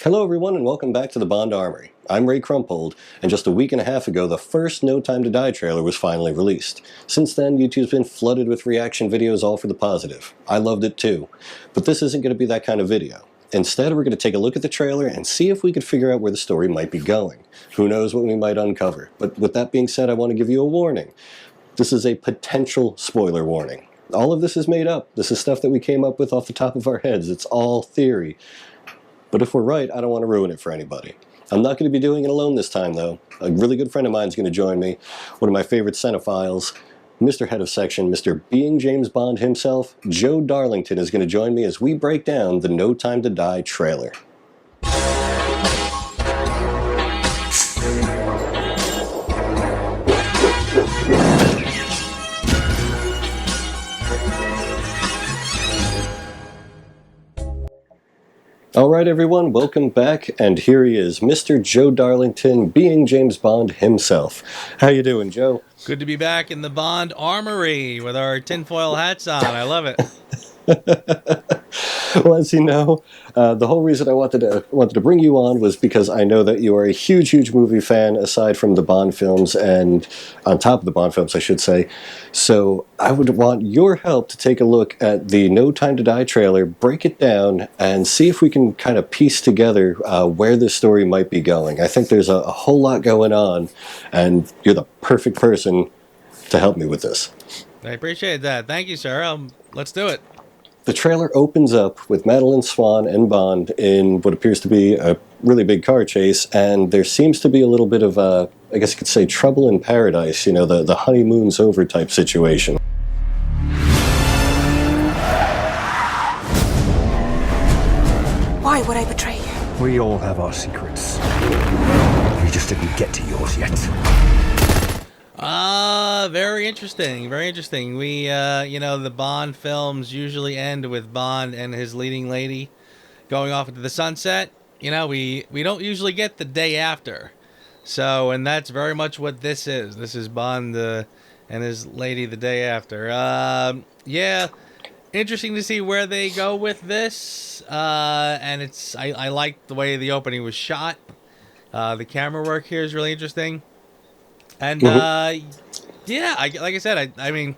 Hello everyone and welcome back to the Bond Armory. I'm Ray Crumpold, and just a week and a half ago the first No Time to Die trailer was finally released. Since then, YouTube's been flooded with reaction videos all for the positive. I loved it too. But this isn't going to be that kind of video. Instead, we're going to take a look at the trailer and see if we could figure out where the story might be going. Who knows what we might uncover. But with that being said, I want to give you a warning. This is a potential spoiler warning. All of this is made up. This is stuff that we came up with off the top of our heads. It's all theory. But if we're right, I don't want to ruin it for anybody. I'm not going to be doing it alone this time, though. A really good friend of mine is going to join me. One of my favorite cinephiles, Mr. Head of Section, Mr. Being James Bond himself, Joe Darlington, is going to join me as we break down the No Time to Die trailer. Alright everyone, welcome back, and here he is, Mr. Joe Darlington, being James Bond himself. How you doing, Joe? Good to be back in the Bond Armory with our tinfoil hats on. I love it. Well, as you know, the whole reason I wanted to bring you on was because I know that you are a huge movie fan, aside from the Bond films, and on top of the Bond films, I should say. So I would want your help to take a look at the No Time to Die trailer, break it down, and see if we can kind of piece together where this story might be going. I think there's a whole lot going on, and you're the perfect person to help me with this. I appreciate that. Thank you, sir. Let's do it. The trailer opens up with Madeleine, Swan, and Bond in what appears to be a really big car chase, and there seems to be a little bit of, I guess you could say, trouble in paradise, you know, the honeymoon's over type situation. Why would I betray you? We all have our secrets. We just didn't get to yours yet. Very interesting. Very interesting. We, the Bond films usually end with Bond and his leading lady going off into the sunset. You know, we don't usually get the day after. So, and that's very much what this is. This is Bond and his lady the day after. Yeah, interesting to see where they go with this. And I like the way the opening was shot. The camera work here is really interesting. And, yeah, like I said, I mean,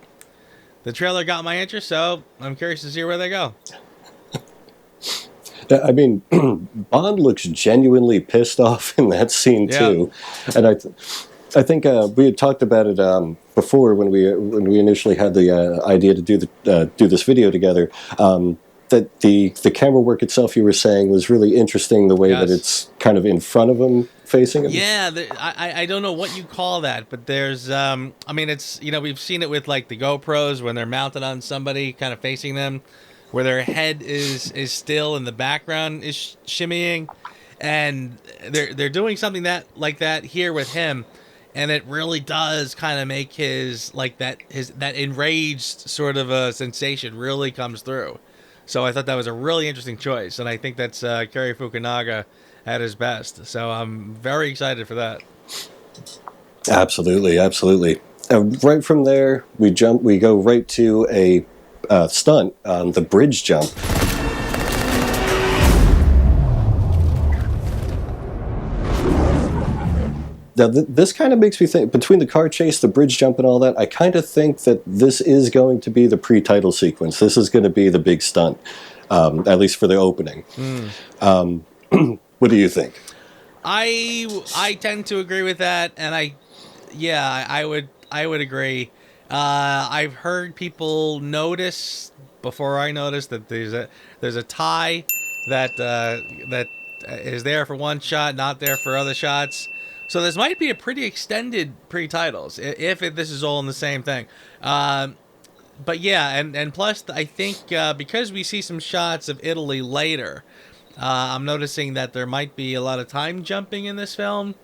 the trailer got my interest, so I'm curious to see where they go. I mean, Bond looks genuinely pissed off in that scene, too. And I think we had talked about it before when we initially had the idea to do this video together. That the camera work itself, you were saying, was really interesting, the way that it's kind of in front of him, facing him. Yeah, I don't know what you call that, but there's, I mean, it's, we've seen it with, like, the GoPros when they're mounted on somebody, kind of facing them, where their head is still and the background is shimmying, and they're doing something like that here with him, and it really does kind of make that enraged sort of a sensation really comes through. So I thought that was a really interesting choice, and I think that's Cary Fukunaga at his best. So I'm very excited for that. Absolutely. Right from there, we go right to a stunt on the bridge jump. Now, this kind of makes me think, between the car chase, the bridge jump, and all that, I kind of think that this is going to be the pre-title sequence. This is going to be the big stunt, at least for the opening. What do you think? I tend to agree with that, and I would agree. I've heard people notice before I noticed that there's a tie that is there for one shot, not there for other shots. So this might be a pretty extended pre-titles if this is all in the same thing. But yeah, and plus I think because we see some shots of Italy later, I'm noticing that there might be a lot of time jumping in this film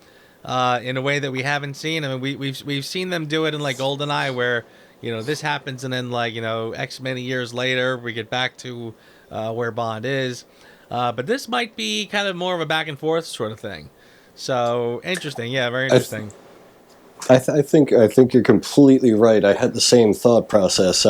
in a way that we haven't seen. I mean, we've seen them do it in like GoldenEye, where this happens and then like X many years later we get back to where Bond is. But this might be kind of more of a back and forth sort of thing. So interesting, yeah, very interesting. I think you're completely right. I had the same thought process.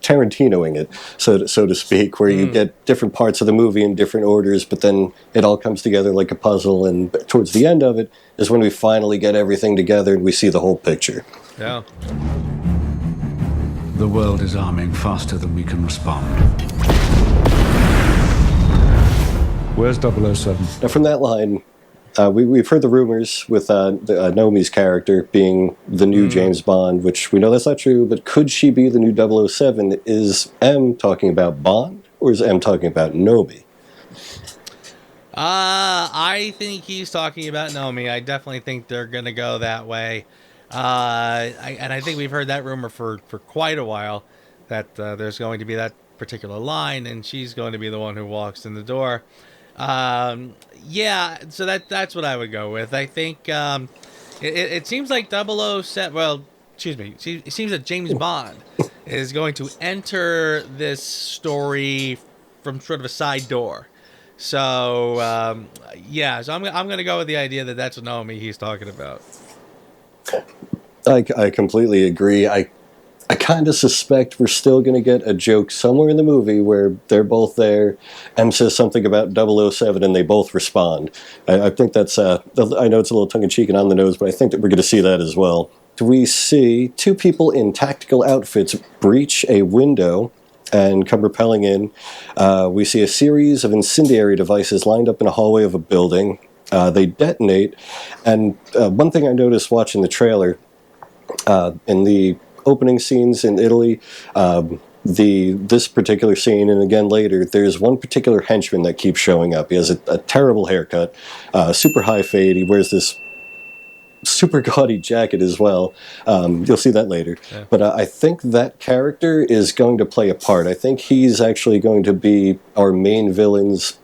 Tarantinoing it, so to speak, where you get different parts of the movie in different orders, but then it all comes together like a puzzle, and towards the end of it is when we finally get everything together and we see the whole picture. Yeah. The world is arming faster than we can respond. Where's 007? Now, from that line, we've heard the rumors with Nomi's character being the new James Bond, which we know that's not true, but could she be the new 007? Is M talking about Bond, or is M talking about Nomi? I think he's talking about Nomi. I definitely think they're going to go that way. I think we've heard that rumor for quite a while, that there's going to be that particular line, and she's going to be the one who walks in the door. Yeah, so that's what I would go with. I think it seems like 007. Well, excuse me. It seems that James Bond is going to enter this story from sort of a side door. So yeah, so I'm going to go with the idea that that's Nomi he's talking about. I completely agree. I kind of suspect we're still going to get a joke somewhere in the movie where they're both there. M says something about 007 and they both respond. I think that's, I know it's a little tongue-in-cheek and on the nose, but I think that we're going to see that as well. We see two people in tactical outfits breach a window and come rappelling in. We see a series of incendiary devices lined up in a hallway of a building. They detonate. And one thing I noticed watching the trailer, in the opening scenes in Italy, this particular scene, and again later, there's one particular henchman that keeps showing up. He has a terrible haircut, super high fade. He wears this super gaudy jacket as well. You'll see that later. Yeah. But I think that character is going to play a part. I think he's actually going to be our main villain's,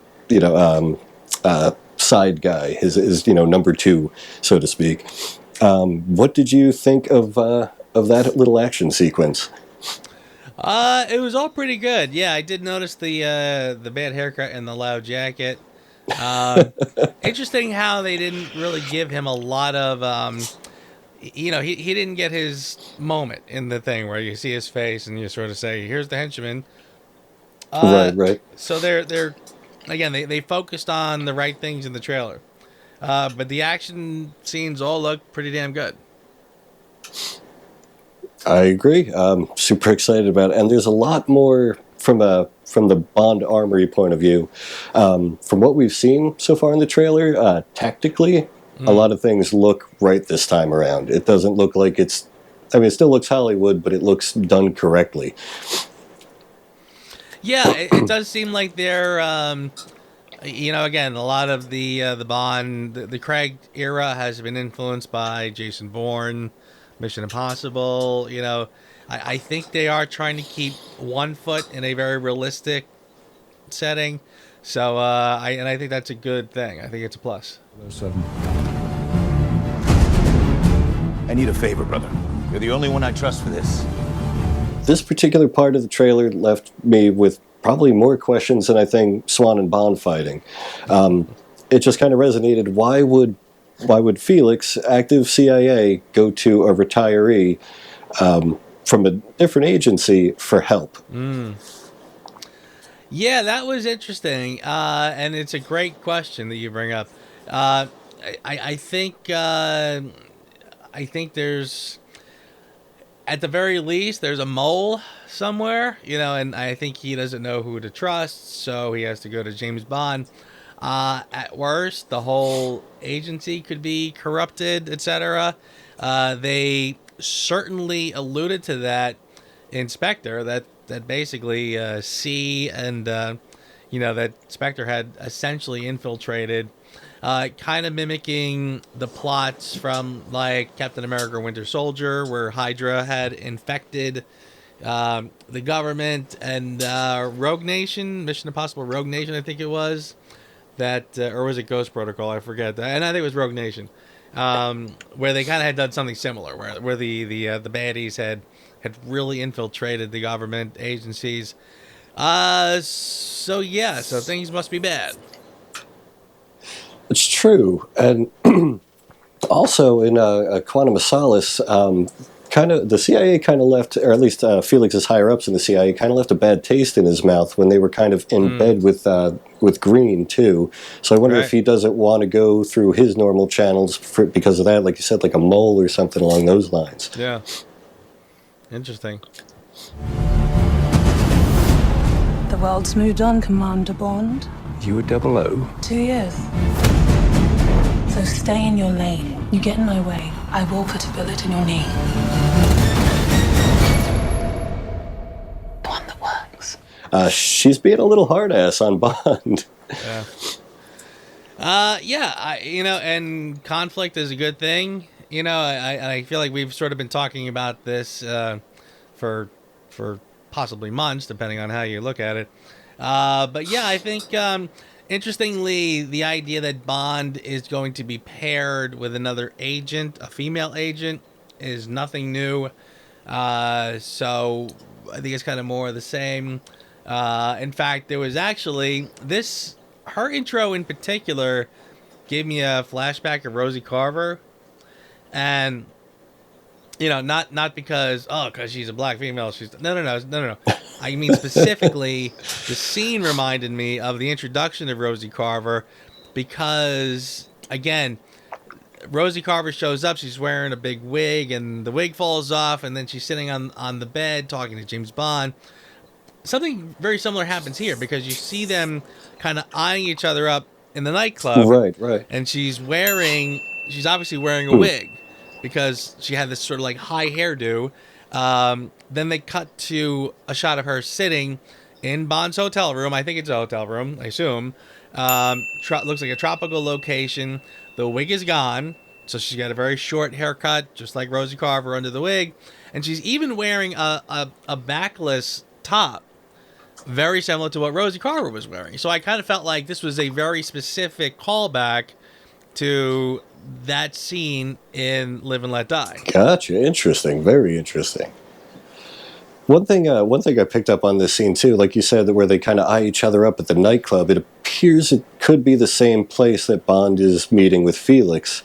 side guy. His number two, so to speak. What did you think of that little action sequence? It was all pretty good. Yeah, I did notice the bad haircut and the loud jacket. Interesting how they didn't really give him a lot of, he didn't get his moment in the thing where you see his face and you sort of say, "Here's the henchman." Right. So they're again they focused on the right things in the trailer, but the action scenes all look pretty damn good. I agree. I'm super excited about it, and there's a lot more from the Bond Armory point of view. From what we've seen so far in the trailer, tactically, a lot of things look right this time around. It doesn't look like it still looks Hollywood, but it looks done correctly. Yeah, it does seem like they're, again, a lot of the Bond, the Craig era has been influenced by Jason Bourne, Mission Impossible. I think they are trying to keep one foot in a very realistic setting. So, I think that's a good thing. I think it's a plus. I need a favor, brother. You're the only one I trust for this. This particular part of the trailer left me with probably more questions than I think Swan and Bond fighting. It just kind of resonated. Why would Felix, active CIA, go to a retiree from a different agency for help? Yeah, that was interesting, and it's a great question that you bring up. I think there's, at the very least, there's a mole somewhere, and I think he doesn't know who to trust, so he has to go to James Bond. At worst, the whole agency could be corrupted, etc. They certainly alluded to that in Spectre, that basically C and that Spectre had essentially infiltrated, kind of mimicking the plots from like Captain America: Winter Soldier, where Hydra had infected the government, and Rogue Nation, Mission Impossible Rogue Nation, I think it was. That or was it Ghost Protocol? I forget. And I think it was Rogue Nation, where they kind of had done something similar, where the baddies had really infiltrated the government agencies. So things must be bad. It's true, and also in Quantum of Solace, the CIA kind of left, or at least Felix's higher ups in the CIA kind of left a bad taste in his mouth when they were kind of in bed with Green too. So I wonder if he doesn't want to go through his normal channels because of that, like you said, like a mole or something along those lines. Yeah. Interesting. The world's moved on, Commander Bond. You were 00? 2 years. So stay in your lane. You get in my way, I will put a bullet in your knee. One that works. She's being a little hard ass on Bond. Yeah. And conflict is a good thing. I feel like we've sort of been talking about this for possibly months, depending on how you look at it. But yeah, I think interestingly, the idea that Bond is going to be paired with another agent, a female agent, is nothing new. So I think it's kind of more of the same. In fact, there was actually her intro in particular gave me a flashback of Rosie Carver. And, not because she's a black female. No. I mean, specifically, the scene reminded me of the introduction of Rosie Carver because, again, Rosie Carver shows up. She's wearing a big wig, and the wig falls off, and then she's sitting on the bed talking to James Bond. Something very similar happens here because you see them kind of eyeing each other up in the nightclub. Right. And she's obviously wearing a wig because she had this sort of like high hairdo. Then they cut to a shot of her sitting in Bond's hotel room. I think it's a hotel room, I assume. Looks like a tropical location. The wig is gone, so she's got a very short haircut, just like Rosie Carver under the wig. And she's even wearing a backless top, very similar to what Rosie Carver was wearing. So I kind of felt like this was a very specific callback to that scene in Live and Let Die. Gotcha. Interesting. Very interesting. One thing I picked up on this scene too, like you said, where they kind of eye each other up at the nightclub, it appears it could be the same place that Bond is meeting with Felix.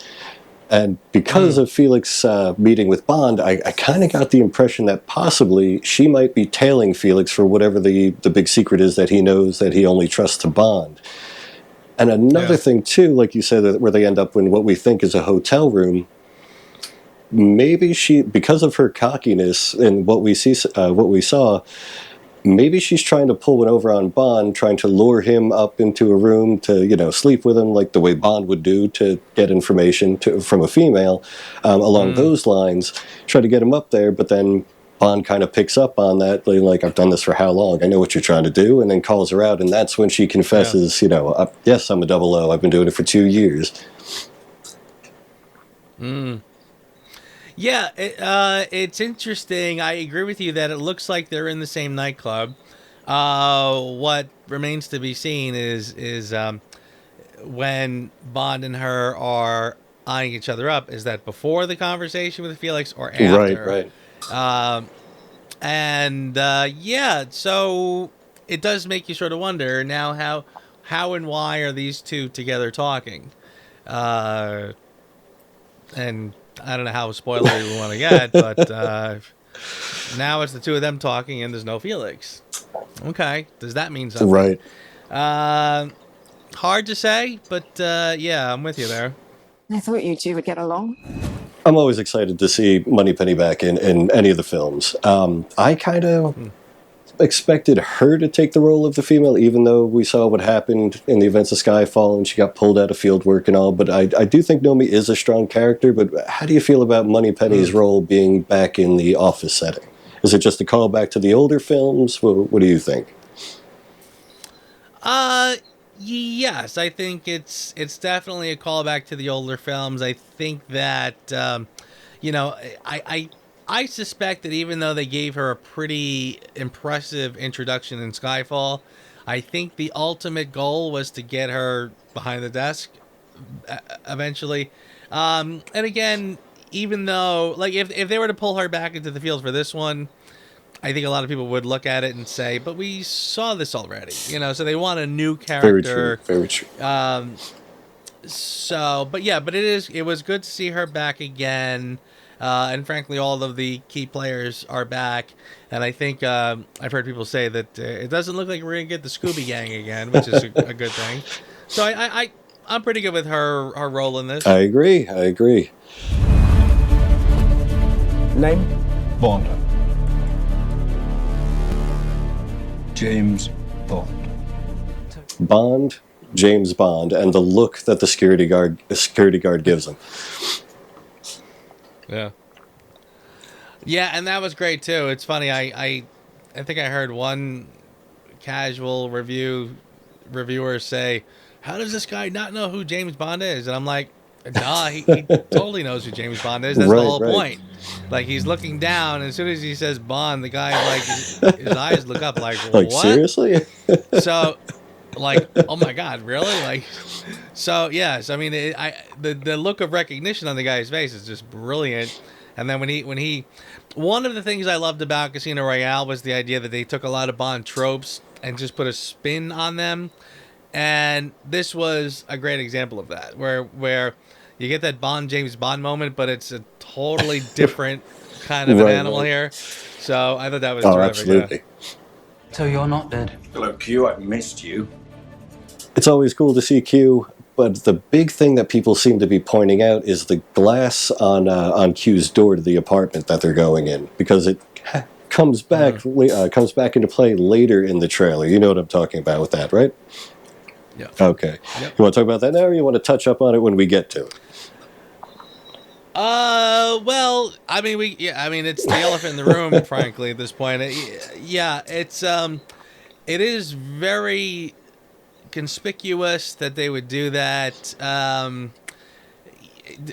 And because of Felix meeting with Bond, I kind of got the impression that possibly she might be tailing Felix for whatever the big secret is that he knows that he only trusts to Bond. And another thing too, like you said, where they end up in what we think is a hotel room, maybe she, because of her cockiness and what we saw, maybe she's trying to pull one over on Bond, trying to lure him up into a room to, sleep with him like the way Bond would do to get information from a female, along those lines, try to get him up there, but then Bond kind of picks up on that, like, I've done this for how long? I know what you're trying to do, and then calls her out, and that's when she confesses, yes, I'm a 00, I've been doing it for 2 years. Yeah, it's interesting. I agree with you that it looks like they're in the same nightclub. What remains to be seen is when Bond and her are eyeing each other up, is that before the conversation with Felix or after? Right. So it does make you sort of wonder now how and why are these two together talking? And I don't know how spoilery we want to get, but now it's the two of them talking and there's no Felix. Okay, does that mean something? Right. Hard to say, but yeah, I'm with you there. I thought you two would get along. I'm always excited to see Moneypenny back in any of the films. I kind of expected her to take the role of the female, even though we saw what happened in the events of Skyfall and she got pulled out of field work and all. But I do think Nomi is a strong character. But how do you feel about Moneypenny's role being back in the office setting? Is it just a callback to the older films? What do you think? Yes, I think it's definitely a callback to the older films. I think that I suspect that even though they gave her a pretty impressive introduction in Skyfall, I think the ultimate goal was to get her behind the desk eventually. And again, even though, like, if they were to pull her back into the field for this one, I think a lot of people would look at it and say, but we saw this already, so they want a new character. Very true. But it was good to see her back again. and frankly, all of the key players are back. And I think I've heard people say that it doesn't look like we're gonna get the Scooby Gang again, which is a good thing. So I'm pretty good with her role in this. I agree. Name? Bond. James Bond. Bond, James Bond, and the look that the security guard gives him. Yeah, and that was great too. It's funny. I think I heard one casual reviewer say, "How does this guy not know who James Bond is?" And I'm like, "Nah, he totally knows who James Bond is. That's the whole point. Like, he's looking down, and as soon as he says Bond, the guy like his eyes look up like, Like, what? seriously? So, like, oh my God, really? Like, so yes, I mean, the look of recognition on the guy's face is just brilliant. And then when he, one of the things I loved about Casino Royale was the idea that they took a lot of Bond tropes and just put a spin on them. And this was a great example of that, where you get that James Bond moment, but it's a totally different kind of an animal here. So I thought that was terrific. Absolutely. Yeah. So you're not dead. Hello, Q. I missed you. It's always cool to see Q, but the big thing that people seem to be pointing out is the glass on Q's door to the apartment that they're going in, because it comes back into play later in the trailer. You know what I'm talking about with that, right? Yeah. Okay. Yep. You want to talk about that now, or you want to touch up on it when we get to it? Well, I mean, it's the elephant in the room, frankly, at this point. It is very conspicuous that they would do that.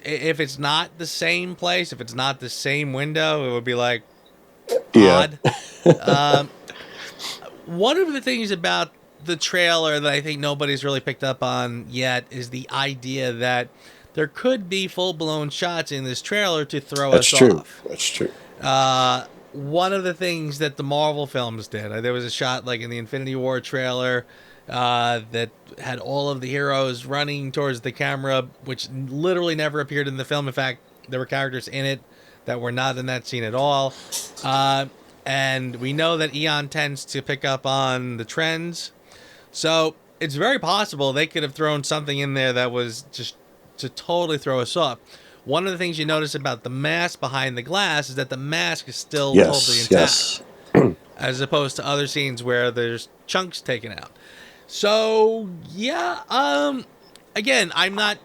If it's not the same place, if it's not the same window, it would be like odd. One of the things about the trailer that I think nobody's really picked up on yet is the idea that there could be full-blown shots in this trailer to throw us off. That's true. One of the things that the Marvel films did, there was a shot like in the Infinity War trailer that had all of the heroes running towards the camera, which literally never appeared in the film. In fact, there were characters in it that were not in that scene at all. And we know that Eon tends to pick up on the trends. So it's very possible they could have thrown something in there that was just to totally throw us off. One of the things you notice about the mask behind the glass is that the mask is still totally intact. As opposed to other scenes where there's chunks taken out. So, yeah, again, I'm not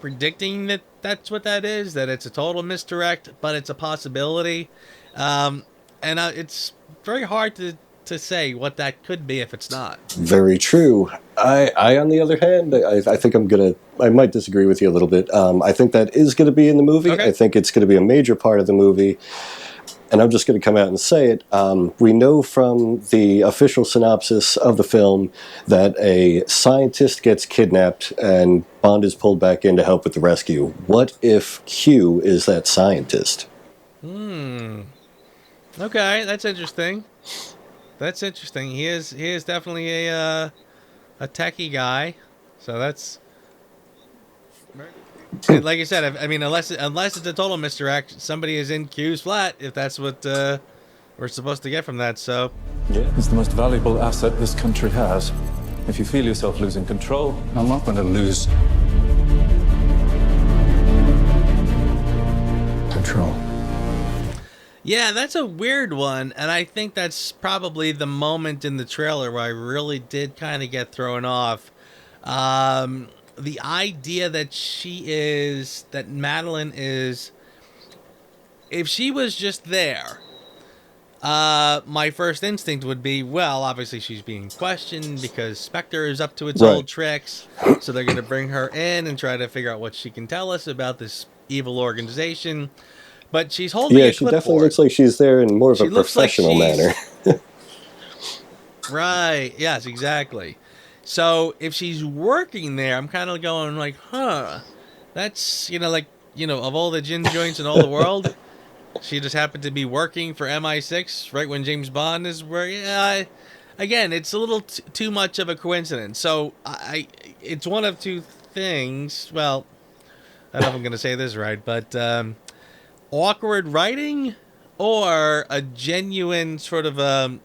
predicting that that's what that is, that it's a total misdirect, but it's a possibility. And it's very hard to say what that could be if it's not. Very true. I on the other hand, I think I might disagree with you a little bit. I think that is going to be in the movie. Okay. I think it's going to be a major part of the movie. And I'm just going to come out and say it. We know from the official synopsis of the film that a scientist gets kidnapped and Bond is pulled back in to help with the rescue. What if Q is that scientist? Okay, that's interesting. That's interesting. He is definitely a techie guy. So that's, like I said, I mean, unless it's a total misdirect, somebody is in Q's flat if that's what we're supposed to get from that. So yeah, it's the most valuable asset this country has. If you feel yourself losing control, I'm not going to lose control. Yeah, that's a weird one, and I think that's probably the moment in the trailer where I really did kind of get thrown off. The idea that that Madeleine is, if she was just there, my first instinct would be, well, obviously she's being questioned because Spectre is up to its old tricks, so they're going to bring her in and try to figure out what she can tell us about this evil organization. But she's holding a clipboard. Yeah, she definitely looks like she's there in more of a professional manner. Right, yes, exactly. So if she's working there, I'm kind of going like, that's, of all the gin joints in all the world, she just happened to be working for MI6 right when James Bond is working. Again, it's a little too much of a coincidence. So it's one of two things. Well, I don't know if I'm going to say this right, but awkward writing or a genuine sort of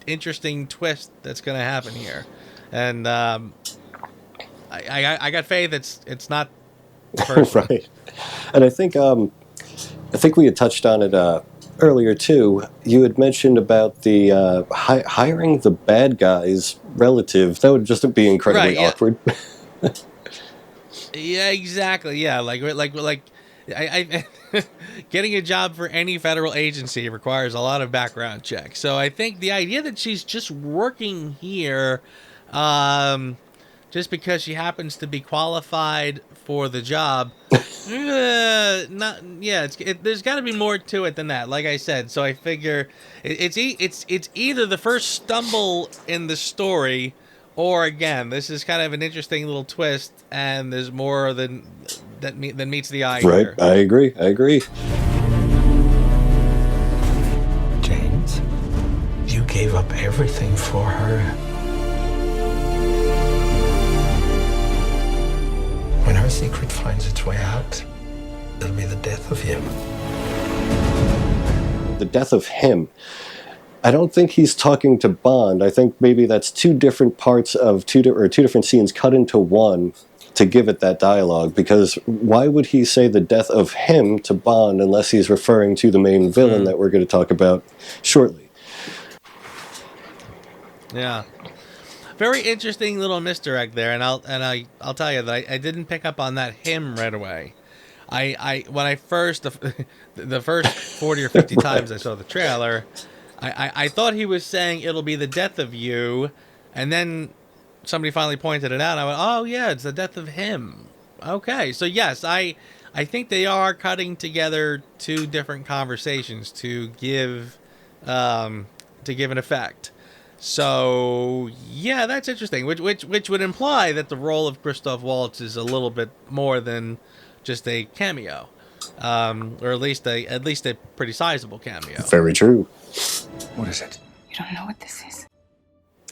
interesting twist that's going to happen here. And I got faith it's not the first one. Right. And I think we had touched on it earlier too. You had mentioned about the hiring the bad guy's relative. That would just be incredibly awkward. Yeah, exactly. Yeah, like I getting a job for any federal agency requires a lot of background checks. So I think the idea that she's just working here, just because she happens to be qualified for the job, there's got to be more to it than that. Like I said, so I figure it's either the first stumble in the story, or again, this is kind of an interesting little twist, and there's more than meets the eye. Right, here. I agree. James, you gave up everything for her. When her secret finds its way out, it'll be the death of him. The death of him. I don't think he's talking to Bond. I think maybe that's two different parts of two different scenes cut into one to give it that dialogue, because why would he say the death of him to Bond unless he's referring to the main villain that we're going to talk about shortly? Yeah. Very interesting little misdirect there, and I'll tell you that I didn't pick up on that him right away. When I first the first 40 or 50 times I saw the trailer, I thought he was saying it'll be the death of you, and then somebody finally pointed it out, and I went, oh yeah, it's the death of him. Okay, so yes, I think they are cutting together two different conversations to give an effect. So yeah, that's interesting. Which would imply that the role of Christoph Waltz is a little bit more than just a cameo, or at least a pretty sizable cameo. Very true. What is it? You don't know what this is.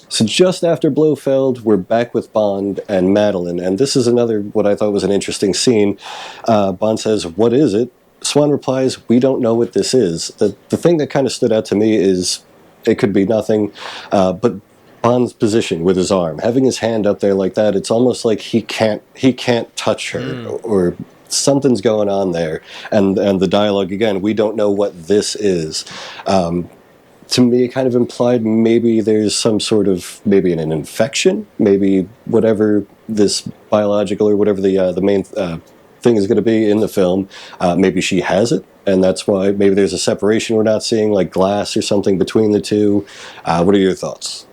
So just after Blofeld, we're back with Bond and Madeleine, and this is another what I thought was an interesting scene. Bond says, "What is it?" Swan replies, "We don't know what this is." The thing that kind of stood out to me is it could be nothing, but Bond's position with his arm, having his hand up there like that, it's almost like he can't touch her, or something's going on there. And the dialogue again, "We don't know what this is." To me, it kind of implied maybe there's some sort of, maybe an infection, maybe whatever this biological or whatever the main thing is going to be in the film. Maybe she has it, and that's why maybe there's a separation we're not seeing, like glass or something between the two. What are your thoughts?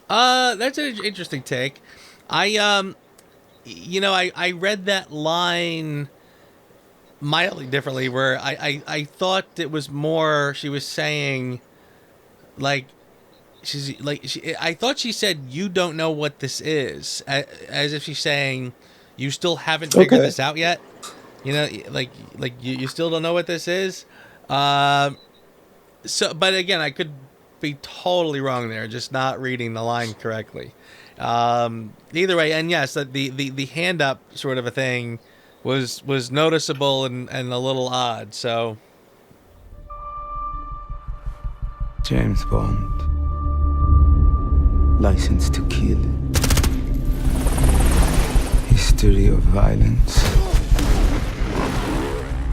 That's an interesting take. I read that line mildly differently, where I thought it was more she was saying, I thought she said, "You don't know what this is," as if she's saying, "You still haven't figured this out yet." You know, you still don't know what this is. But again, I could be totally wrong there, just not reading the line correctly. Either way, and yes, the hand up sort of a thing was noticeable and a little odd. So, James Bond, License to Kill, history of violence.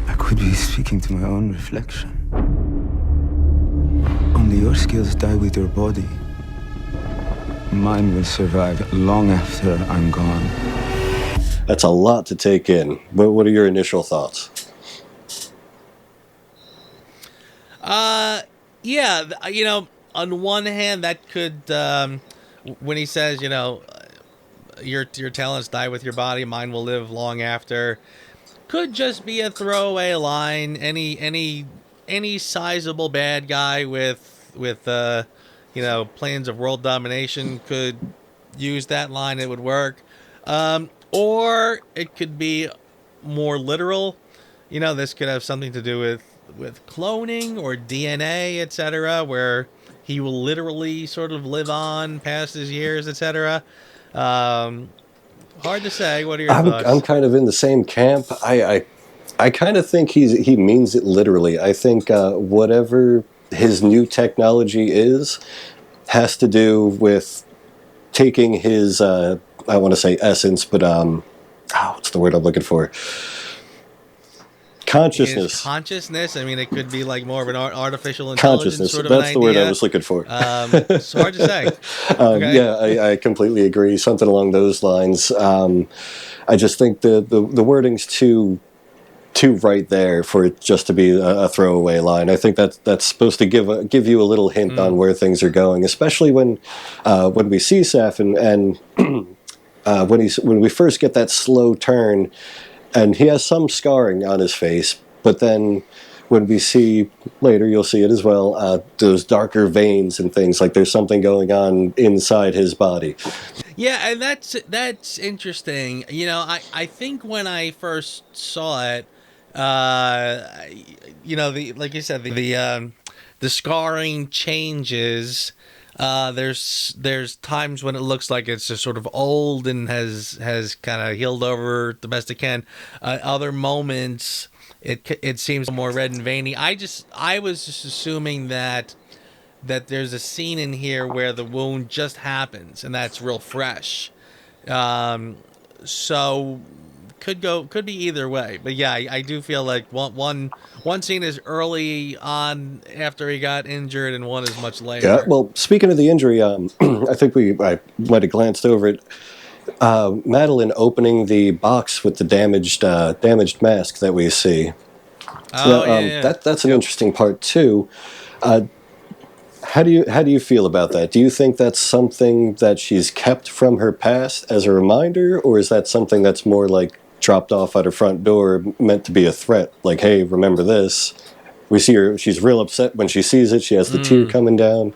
I could be speaking to my own reflection. Only your skills die with your body. Mine will survive long after I'm gone. That's a lot to take in. What are your initial thoughts? Yeah, on one hand, that could, when he says, your talents die with your body, mine will live long after, could just be a throwaway line. Any sizable bad guy with plans of world domination could use that line. It would work. Or it could be more literal. This could have something to do with cloning or DNA, etc., where he will literally sort of live on past his years, etc. Hard to say. What are your I'm thoughts? kind of in the same camp. I kind of think he means it literally. I think whatever his new technology is has to do with taking his I want to say essence, but what's the word I'm looking for? Consciousness. His consciousness. I mean, it could be like more of an artificial intelligence Consciousness. sort of That's an the word I idea. was looking for. It's hard to say. Okay. Yeah, I completely agree. Something along those lines. I just think the wording's too right there for it just to be a throwaway line. I think that's supposed to give you a little hint on where things are going, especially when we see Safin and when we first get that slow turn, and he has some scarring on his face, but then when we see later, you'll see it as well, those darker veins and things, like there's something going on inside his body. Yeah, and that's interesting. You know, I think when I first saw it, you know, like you said, the scarring changes. There's times when it looks like it's just sort of old and has kind of healed over the best it can. Other moments, it seems more red and veiny. I was just assuming that there's a scene in here where the wound just happens and that's real fresh. So could be either way. But yeah, I do feel like one scene is early on after he got injured and one is much later. Yeah, well, speaking of the injury, I think I might have glanced over it. Madeleine opening the box with the damaged mask that we see. Oh, Now, yeah. That's an interesting part too. How do you feel about that? Do you think that's something that she's kept from her past as a reminder, or is that something that's more like dropped off at her front door, meant to be a threat? Like, hey, remember this? We see her; she's real upset when she sees it. She has the tear coming down.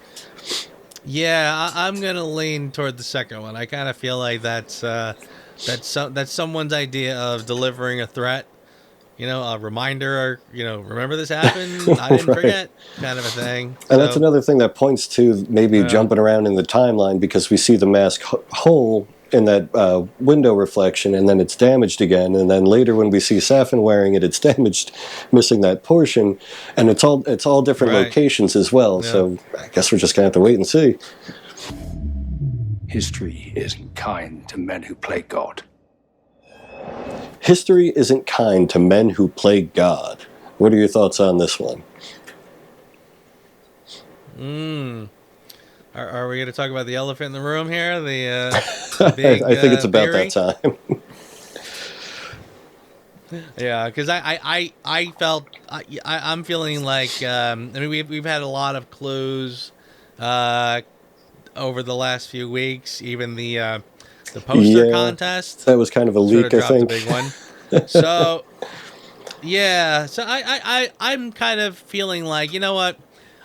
Yeah, I'm gonna lean toward the second one. I kind of feel like that's someone's idea of delivering a threat. You know, a reminder, or, you know, remember this happened? I didn't Right. forget, kind of a thing. And that's another thing that points to maybe jumping around in the timeline, because we see the mask hole in that window reflection, and then it's damaged again, and then later when we see Safin wearing it, it's damaged, missing that portion, and it's all different Right. locations as well. Yeah. So I guess we're just gonna have to wait and see. History isn't kind to men who play God. History isn't kind to men who play God. What are your thoughts on this one? Are we going to talk about the elephant in the room here? The big, I think it's about theory? that time. Yeah, because I felt I'm feeling like I mean we've had a lot of clues over the last few weeks. Even the poster contest That was kind of a sort leak, of I dropped think. a big one. So yeah, so I'm kind of feeling like, you know what?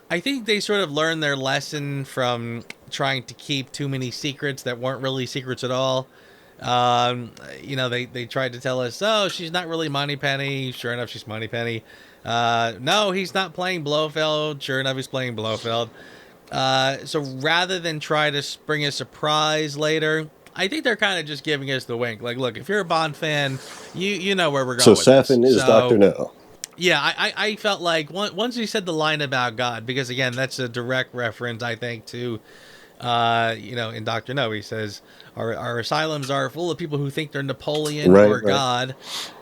I think they sort of learned their lesson from trying to keep too many secrets that weren't really secrets at all. You know, they tried to tell us, oh, she's not really Moneypenny. Sure enough, she's Moneypenny. No, he's not playing Blofeld. Sure enough, he's playing Blofeld. So rather than try to spring a surprise later, I think they're kind of just giving us the wink. Like, look, if you're a Bond fan, you know where we're going So with Safin this. is Dr. No. Yeah, I felt like once he said the line about God, because again, that's a direct reference, I think, to, you know, in Dr. No, he says, our asylums are full of people who think they're Napoleon or God.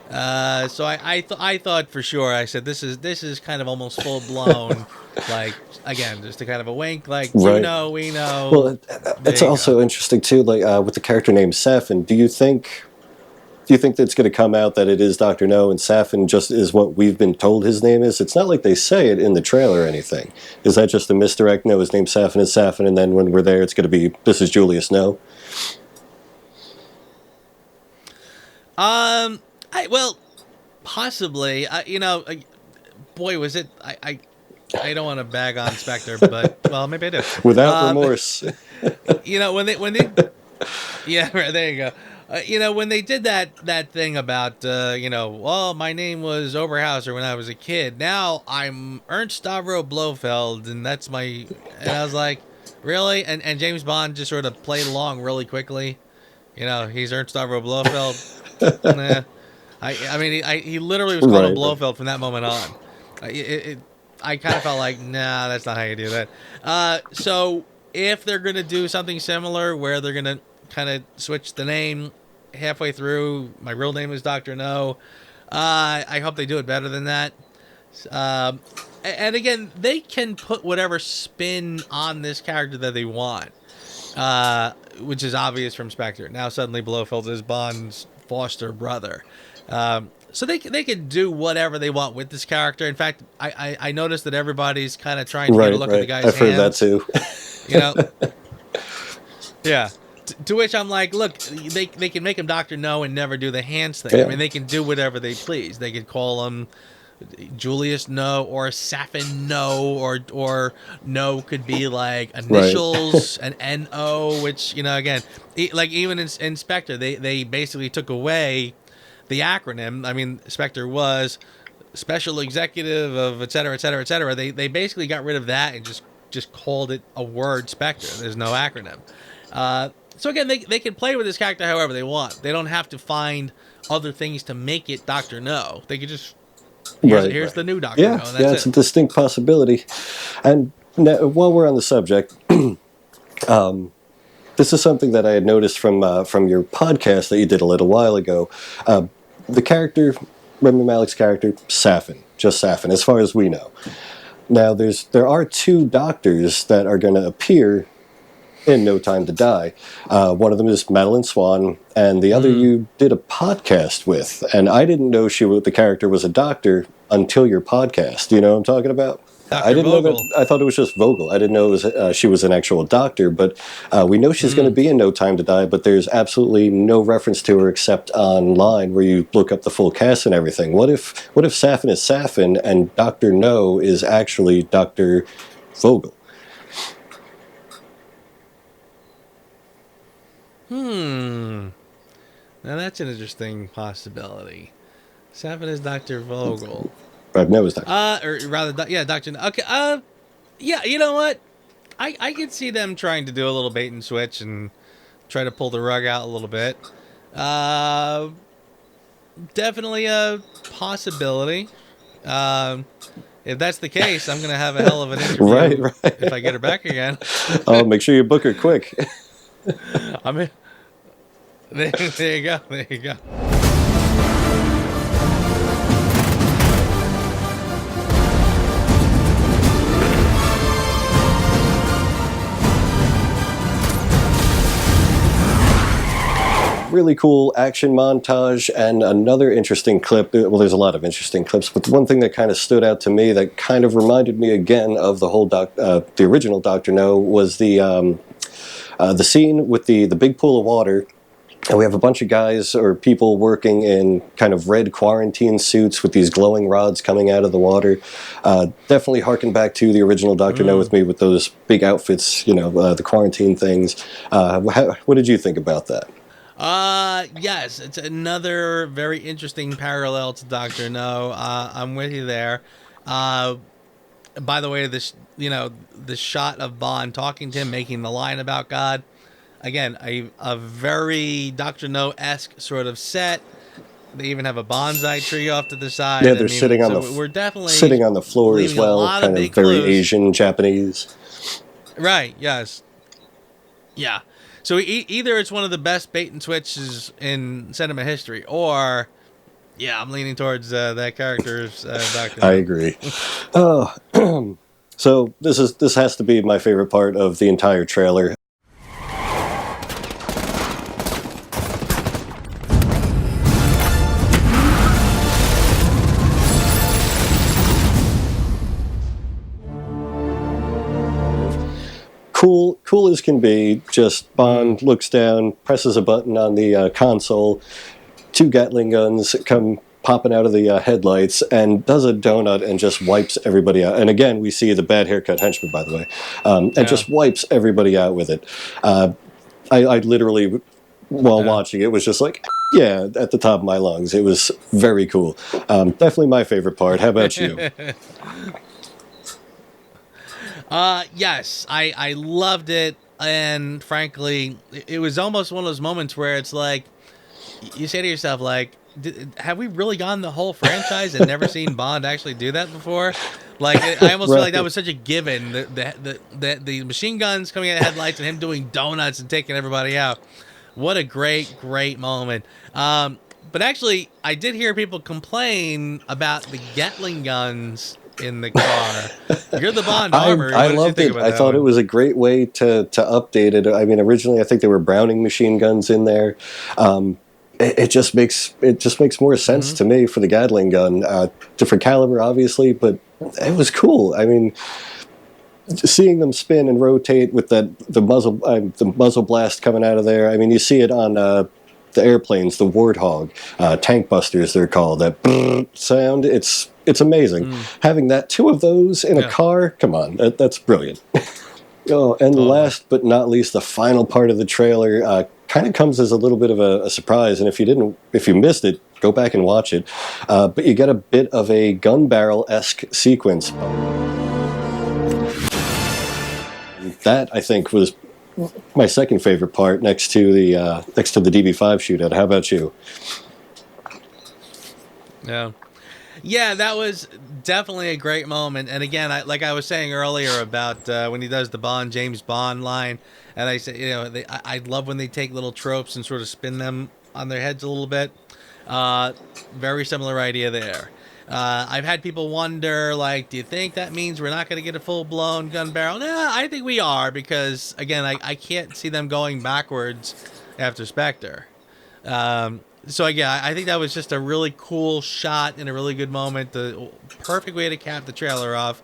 So I thought for sure, I said, this is kind of almost full blown, like, again, just a kind of a wink, like, Right. you know, we know. Well, it's you also interesting too, like with the character named Safin. Do you think that it's going to come out that it is Dr. No and Safin just is what we've been told his name is? It's not like they say it in the trailer or anything. Is that just a misdirect? No, his name's Safin is Safin, and then when we're there, it's going to be, this is Julius No. Well, possibly. You know, boy, was it. I don't want to bag on Spectre, but well, maybe I do. Without remorse. You know, when they yeah, right, there you go. You know, when they did that thing about you know, well, my name was Oberhauser when I was a kid. Now I'm Ernst Stavro Blofeld, and that's my. And I was like, really? And James Bond just sort of played along really quickly. He's Ernst Stavro Blofeld. Nah. I mean, he literally was called him Blofeld from that moment on. I kind of felt like, nah, that's not how you do that. So if they're going to do something similar where they're going to kind of switch the name halfway through, my real name is Dr. No, I hope they do it better than that. And again, they can put whatever spin on this character that they want, which is obvious from Spectre. Now suddenly Blofeld is Bond's foster brother. So they can do whatever they want with this character. In fact, I noticed that everybody's kind of trying to get a look at the guy's I've heard that too. Yeah. To which I'm like, look, they can make him Dr. No and never do the hands thing. Yeah. I mean, they can do whatever they please. They could call him Julius No or Safin No, or No could be like initials, an N-O, which, again, like even in Spectre, they basically took away the acronym. I mean, Spectre was Special Executive of et cetera, et cetera, et cetera. They basically got rid of that and just called it a word Spectre. There's no acronym. So again, they can play with this character however they want. They don't have to find other things to make it Dr. No. They could just, here's the new Dr. No. And that's it's a distinct possibility. And now, while we're on the subject, this is something that I had noticed from your podcast that you did a little while ago. The character, Rami Malek's character, Safin, just Safin, as far as we know. Now, there are two doctors that are going to appear in No Time to Die. One of them is Madeleine Swan, and the other you did a podcast with. And I didn't know the character was a doctor until your podcast. Do you know what I'm talking about? I didn't know that. I thought it was just Vogel. I didn't know she was an actual doctor. But we know she's going to be in No Time to Die. But there's absolutely no reference to her except online, where you look up the full cast and everything. What if Safin is Safin and Dr. No is actually Dr. Vogel? Now that's an interesting possibility. Safin is Dr. Vogel. No, it's Dr. Or rather, Dr. No. Okay, yeah, you know what? I could see them trying to do a little bait and switch and try to pull the rug out a little bit. Definitely a possibility. If that's the case, I'm going to have a hell of an interview right. if I get her back again. Oh, make sure you book her quick. I mean, there you go. There you go. Really cool action montage, and another interesting clip. Well, there's a lot of interesting clips, but the one thing that kind of stood out to me that kind of reminded me again of the whole the original Dr. No was the scene with the big pool of water. And we have a bunch of guys or people working in kind of red quarantine suits with these glowing rods coming out of the water. Definitely harken back to the original Dr. No with me with those big outfits, the quarantine things. What did you think about that? Yes, it's another very interesting parallel to Dr. No. I'm with you there. By the way, the shot of Bond talking to him, making the line about God. Again, a very Dr. No-esque sort of set. They even have a bonsai tree off to the side. Yeah, they're sitting on the floor as well, kind of very Asian, Japanese. Right. Yes. Yeah. So either it's one of the best bait and switches in cinema history, or, yeah, I'm leaning towards that character's Dr. No. I agree. So this has to be my favorite part of the entire trailer. Cool as can be. Just Bond looks down, presses a button on the console, two Gatling guns come popping out of the headlights, and does a donut and just wipes everybody out. And again, we see the bad haircut henchman, by the way, and just wipes everybody out with it. I literally, while watching it, was just like, yeah, at the top of my lungs. It was very cool. Definitely my favorite part. How about you? Yes, I loved it. and frankly, it was almost one of those moments where it's like, you say to yourself, like, have we really gone the whole franchise and never seen Bond actually do that before? Like, I almost feel like that was such a given. The machine guns coming out of headlights and him doing donuts and taking everybody out. What a great moment. But actually, I did hear people complain about the Gatling guns in the car. You're the Bond Armory. I loved it. I thought it was a great way to update it. I mean, originally I think there were Browning machine guns in there. It just makes more sense to me for the Gatling gun. Different caliber, obviously, but it was cool. I mean, seeing them spin and rotate with the muzzle blast coming out of there. I mean, you see it on the airplanes, the Warthog, tank busters they're called. That sound, it's amazing. Having two of those in a car, come on, that's brilliant. Oh, and last but not least, the final part of the trailer kind of comes as a little bit of a surprise. And if you missed it, go back and watch it. But you get a bit of a gun barrel-esque sequence. That, I think, was my second favorite part, next to the DB5 shootout. How about you? Yeah, that was definitely a great moment. And again, like I was saying earlier about when he does the James Bond line, and I say, I love when they take little tropes and sort of spin them on their heads a little bit. Very similar idea there. I've had people wonder, like, do you think that means we're not going to get a full-blown gun barrel? No, I think we are, because, again, I can't see them going backwards after Spectre. So, yeah, I think that was just a really cool shot and a really good moment. The perfect way to cap the trailer off.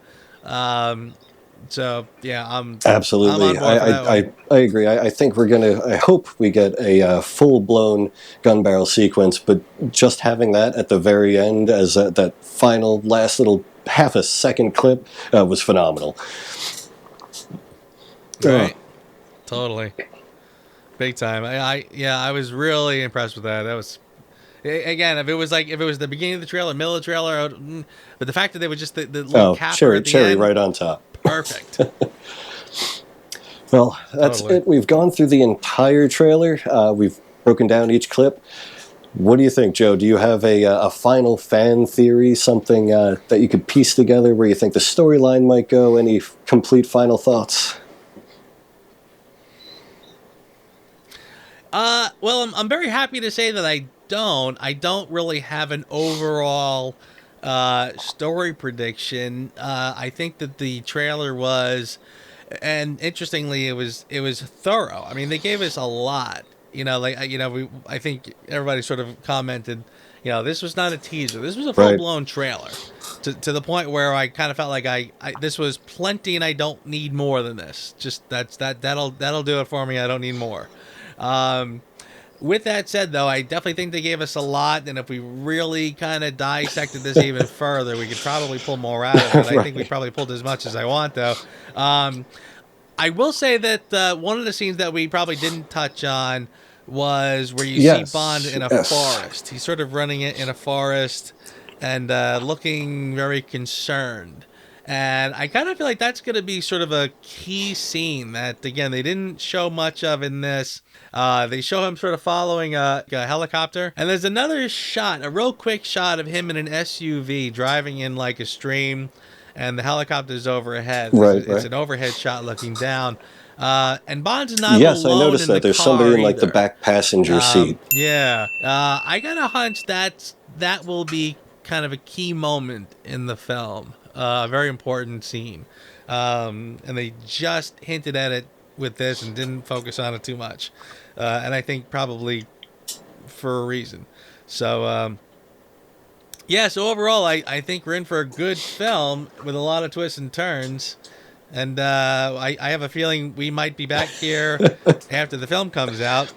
So, yeah, absolutely. I agree. I think I hope we get a full-blown gun barrel sequence, but just having that at the very end as that final last little half a second clip was phenomenal. Right. Totally. Big time. I was really impressed with that. That was, again, if it was the beginning of the trailer, middle of the trailer, but the fact that they were just the little capper at the cherry end, right on top. Perfect. Well, that's it. We've gone through the entire trailer. We've broken down each clip. What do you think, Joe? Do you have a final fan theory, something that you could piece together where you think the storyline might go? Any complete final thoughts? Well, I'm very happy to say that I don't really have an overall story prediction. I think that the trailer was, and interestingly, it was thorough. I mean, they gave us a lot. I think everybody sort of commented, this was not a teaser. This was a full-blown trailer, to the point where I kind of felt like this was plenty, and I don't need more than this. Just that'll do it for me. I don't need more. With that said, though, I definitely think they gave us a lot, and if we really kind of dissected this even further, we could probably pull more out of it. I think we probably pulled as much as I want, though. I will say that one of the scenes that we probably didn't touch on was where you see Bond in a forest. He's sort of running it in a forest and looking very concerned. And I kind of feel like that's going to be sort of a key scene that, again, they didn't show much of in this. They show him sort of following a helicopter. And there's another shot, a real quick shot of him in an SUV driving in like a stream. And the helicopter's overhead. It's an overhead shot looking down. And Bond's not alone. Yes, I noticed that. There's somebody in like the back passenger seat. Yeah. I got a hunch that will be kind of a key moment in the film. A very important scene. And they just hinted at it with this and didn't focus on it too much. And I think probably for a reason. So, so overall, I think we're in for a good film with a lot of twists and turns. And I have a feeling we might be back here after the film comes out,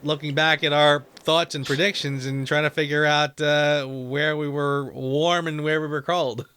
looking back at our thoughts and predictions and trying to figure out where we were warm and where we were cold.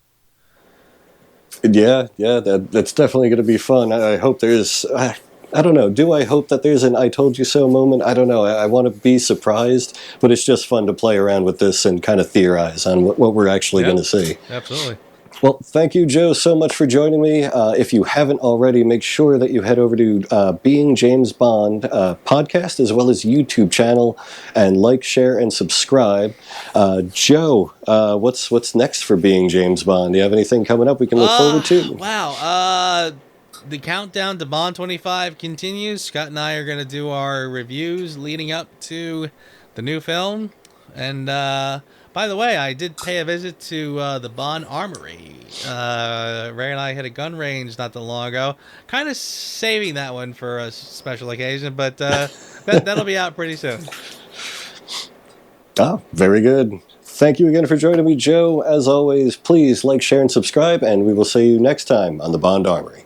Yeah, that's definitely going to be fun. I hope there's, I don't know, do I hope that there's an I told you so moment? I don't know. I want to be surprised, but it's just fun to play around with this and kind of theorize on what we're actually going to see. Absolutely. Well, thank you, Joe, so much for joining me. If you haven't already, make sure that you head over to Being James Bond podcast as well as YouTube channel and like, share, and subscribe. Joe, what's next for Being James Bond? Do you have anything coming up we can look forward to? Wow. The countdown to Bond 25 continues. Scott and I are going to do our reviews leading up to the new film. And by the way, I did pay a visit to the Bond Armory. Ray and I hit a gun range not too long ago. Kind of saving that one for a special occasion, but that'll be out pretty soon. Ah, very good. Thank you again for joining me, Joe. As always, please like, share, and subscribe, and we will see you next time on the Bond Armory.